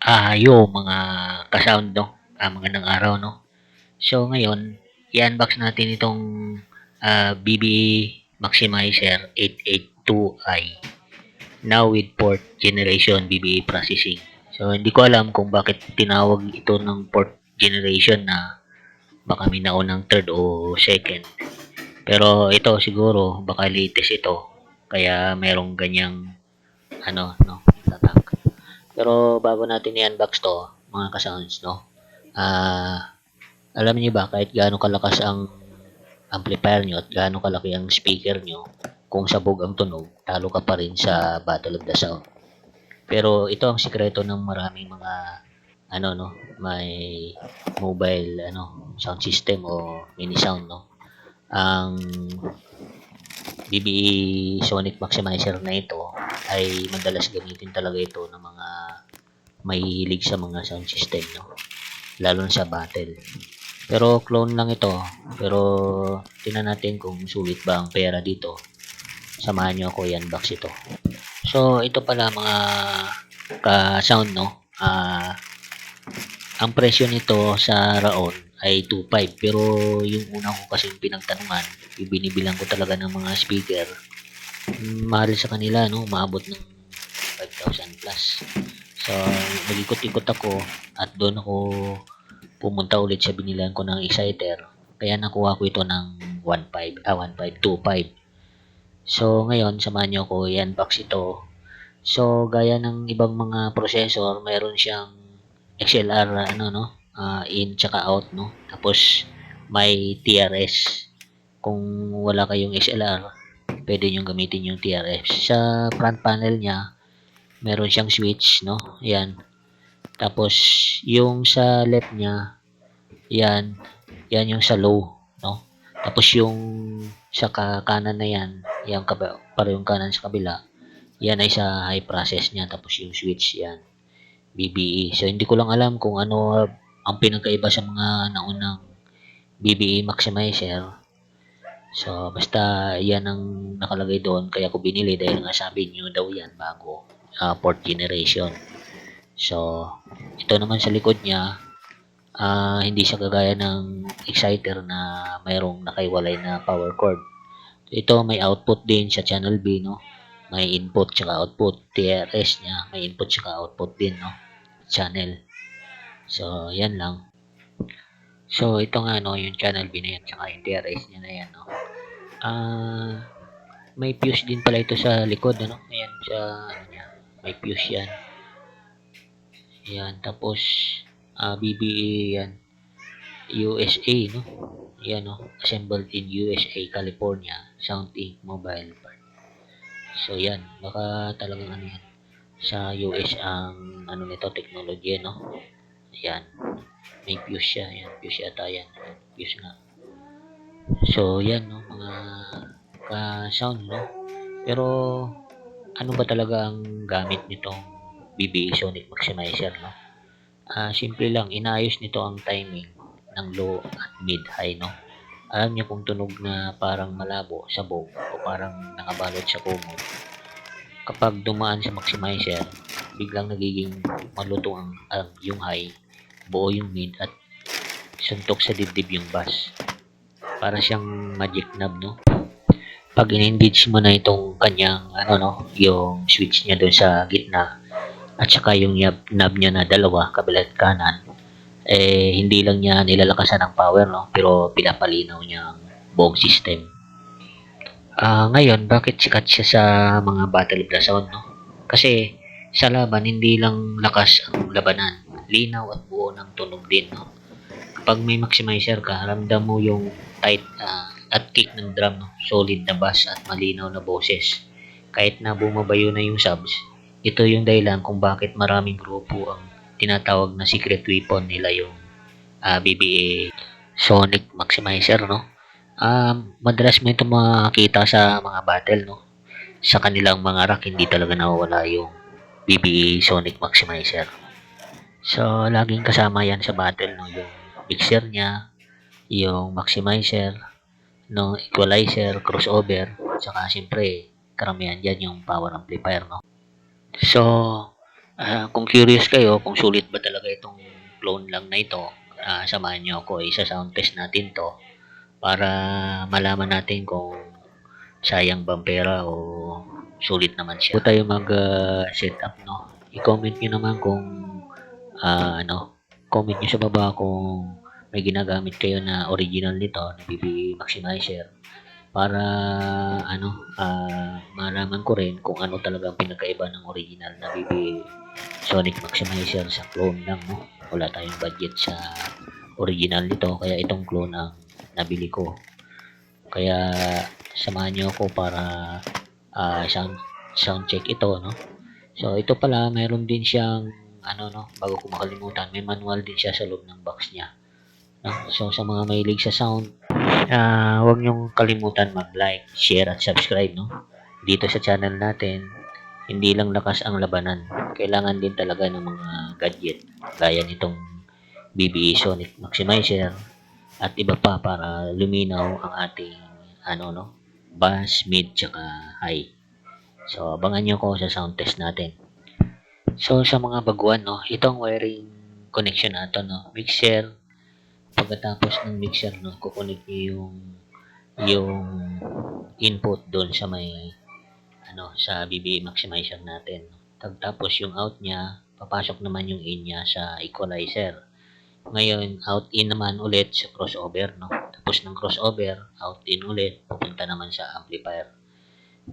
Mga ka-sound, no? Magandang araw, no? So, ngayon, i-unbox natin itong BBE Maximizer 882i. Now with fourth generation BBE processing. So, hindi ko alam kung bakit tinawag ito ng fourth generation na baka may naunang third o second. Pero ito siguro, baka latest ito. Kaya merong ganyang no, tatak. Pero bago natin i-unbox to, mga ka-sounds, no? Alam niyo ba kahit gaano kalakas ang amplifier nyo at gaano kalaki ang speaker nyo, kung sabog ang tunog, talo ka pa rin sa Battle of the Sound. Pero ito ang sikreto ng maraming mga no, may mobile sound system o mini sound, no. Ang BBE Sonic Maximizer na ito ay madalas gamitin talaga ito ng mga mahilig sa mga sound system, no, lalo na sa battle. Pero clone lang ito, pero tingnan natin kung sulit ba ang pera dito. Samahan nyo ako i-unbox ito. So ito pala mga ka-sound, no. Ang presyo nito sa Raon ay 2.5, pero yung una ko kasing pinagtanungan, yung binibilang ko talaga ng mga speaker, mahal sa kanila, no, maabot ng 5,000 plus. So nag-ikot-ikot ako at doon ako pumunta ulit sa binilan ko ng exciter, kaya nakuha ko ito ng 1525. So ngayon samahan nyo ako i-unbox ito. So gaya ng ibang mga processor, mayroon siyang XLR in tsaka out, no. Tapos may TRS. Kung wala kayong XLR, pwede nyo gamitin yung TRS. Sa front panel niya, meron siyang switch, no. Yan. Tapos yung sa left niya, yan yung sa low, no. Tapos yung sa kanan na yan, parehong kanan sa kabila, yan ay sa high process niya. Tapos yung switch yan, BBE. So hindi ko lang alam kung ano ang pinagkaiba sa mga naunang BBE Maximizer. So basta yan ang nakalagay doon, kaya ko binili dahil nga sabi niyo daw yan bago, fourth generation. So ito naman sa likod niya, hindi siya kagaya ng exciter na mayroong nakaiwalay na power cord. Ito may output din sa channel B, no. May input tsaka output. TRS niya may input tsaka output din, no, channel. So yan lang. So ito nga, no, yung channel B na yan tsaka yung TRS niya na yan, no. May fuse din pala ito sa likod, ano. Ayan sa niya, may fuse yan. Yan, tapos BBE yan, USA, no. Yan, no, assembled in USA, California, Sound Inc. Mobile part. So yan, baka talagang yan sa US ang nito, technology, no. Yan, may fuse siya, yan, fuse yata yan, fuse nga. So yan, no, mga ka-sound, no. Pero ano ba talaga ang gamit nitong BBE Sonic Maximizer, no. Simple lang, inaayos nito ang timing ng low at mid high, no. Alam niyo kung tunog na parang malabo, sabog, o parang nakabalot sa kumot, kapag dumaan sa maximizer, biglang nagiging maluto yung high, buo yung mid, at suntok sa dibdib yung bass. Para siyang magic knob, no. Pag in-engage mo na itong kanyang yung switch niya doon sa gitna, at saka yung knob niya na dalawa, kabila at kanan, hindi lang niya nilalakasan ng power, no, pero pinapalinaw niya ang buong system. Ngayon, bakit sikat siya sa mga Battle of the Sound, no? Kasi sa laban, hindi lang lakas ang labanan, linaw at buo ng tunog din, no? Kapag may maximizer ka, ramdam mo yung tight at kick ng drum, no? Solid na bass at malinaw na boses. Kahit na bumabayo na yung subs, ito yung dahilan kung bakit maraming grupo ang tinatawag na secret weapon nila yung BBE Sonic Maximizer, no. Madalas mo ito makikita sa mga battle, no. Sa kanilang mga rack, hindi talaga nawawala yung BBE Sonic Maximizer. So laging kasama yan sa battle, no, yung mixer niya, yung maximizer, no, equalizer, crossover, saka siyempre karamihan dyan yung power amplifier, no. So Kung curious kayo kung sulit ba talaga itong clone lang na ito, samahan niyo ako, isa-sound test natin 'to para malaman natin kung sayang bang pera o sulit naman siya. Bago tayo mag-setup 'no, i-comment niyo naman kung, comment niyo sa baba kung may ginagamit kayo na original nito na BB Maximizer para malaman ko rin kung ano talaga ang pinagkaiba ng original na BB Sonic Maximizer sa clone lang 'no. Wala tayong budget sa original nito kaya itong clone ang nabili ko. Kaya samahan niyo ako para sound check ito 'no. So ito pala mayroon din siyang bago ko makalimutan, may manual din siya sa loob ng box niya. No? So sa mga mahilig sa sound, huwag niyong kalimutan mag-like, share at subscribe no. Dito sa channel natin, hindi lang lakas ang labanan. Kailangan din talaga ng mga gadget gaya nitong BB Sonic Maximizer at iba pa para luminaw ang ating bass, mid, tsaka high. So abangan niyo ko sa sound test natin. So sa mga baguhan no, itong wiring connection natin no, mixer. Pagkatapos ng mixer no, kukunik niyo yung input doon sa may sa BB Maximizer natin. Tapos yung out niya, papasok naman yung in niya sa equalizer. Ngayon, out in naman ulit sa crossover no. Tapos ng crossover, out in ulit, pupunta naman sa amplifier.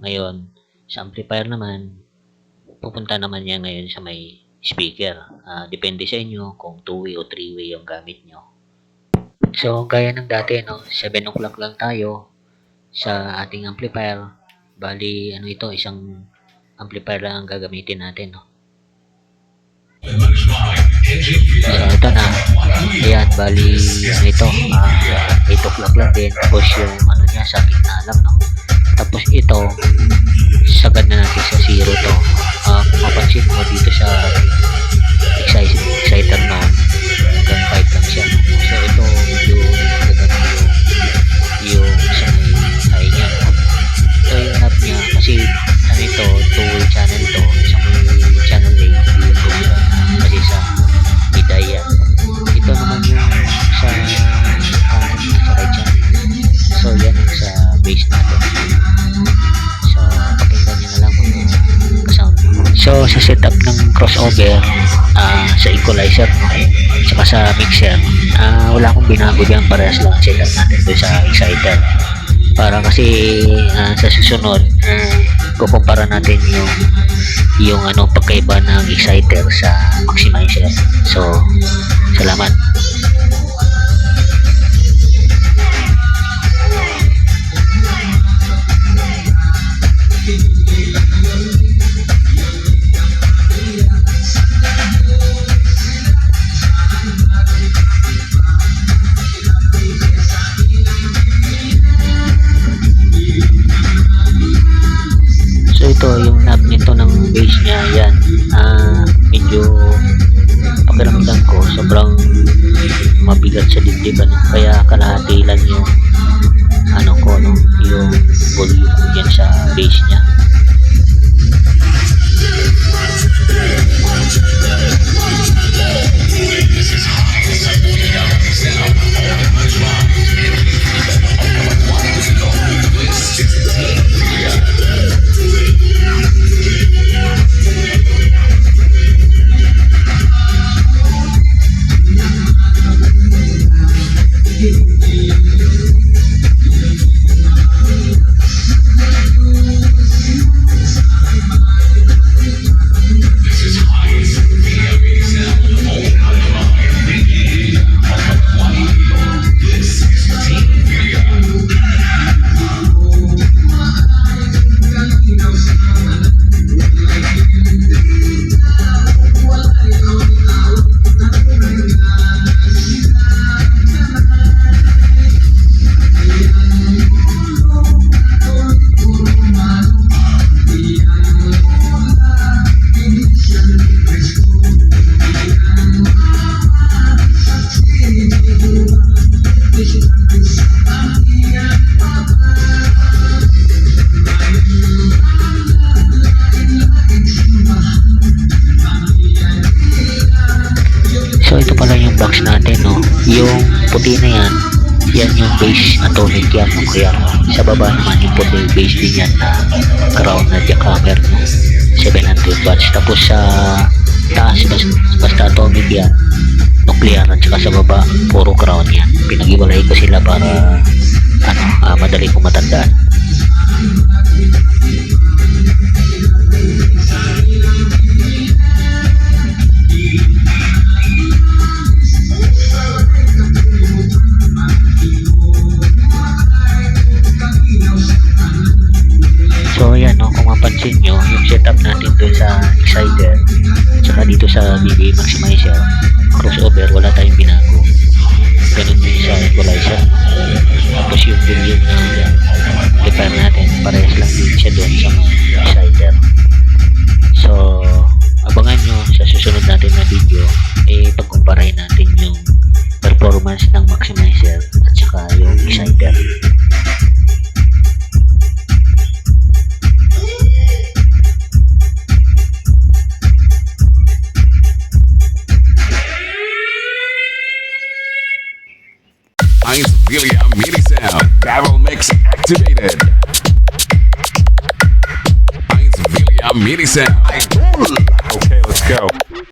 Ngayon, sa amplifier naman, pupunta naman niya ngayon sa may speaker. Depende sa inyo kung 2-way o 3-way yung gamit nyo. So, gaya ng dati, no, 7 o'clock lang tayo sa ating amplifier. Bali, ito, isang amplifier lang ang gagamitin natin, no. So, ito na. Ayan, bali, ito, 8 o'clock lang din. Tapos yung, niya, sa gitna lang, no. Tapos ito, sagad na natin sa 0 to. Kung mapansin mo dito sa exciter noon, hanggang 5 lang siya. So ito medyo nagagano yung sa may high niya. So yung knob niya kasi ito, 2-way channel to. Sa may channel 8, yung tumira kasi sa mid-high yan. Ito naman yung sa sa right channel. So yan yung sa bass natin. So pakinggan nyo na lang kung sound. So sa setup ng crossover, sa equalizer no, saka sa mixer, wala akong binago dyan, parehas lang ang setup natin doon sa exciter para kasi sa susunod kukumpara natin yung pagkaiba ng exciter sa maximizer. So salamat. Ito yung knob nito ng bass niya, yan. Medyo pakiramdam ko sobrang mabigat sa dibdib kaya kalahati lang yung yung volume yan sa bass niya. So ito pala yung box natin, no. Yung puti na yan, yan yung base atomic yan, no. Kaya sa baba naman yung puti, base din yan na crown na jackhammer, no. 700 watts. Tapos sa taas, basta atomic yan, nuclear, at saka sa baba, puro crown yan. Pinag-iwalay ko sila para madali ko matandaan. So ayan, no, kung mapansin nyo, yung setup natin doon sa exciter tsaka dito sa BBA maximizer crossover, wala tayong binago. Ganun din sa equalizer, tapos yung volume na repair natin, parehas lang din siya doon sa exciter. So abangan nyo sa susunod natin na video, pagkumparahin natin yung performance ng maximizer at saka yung exciter. Heinz William MIDI sound. Barrel mix activated. Heinz William MIDI sound. Okay, let's go.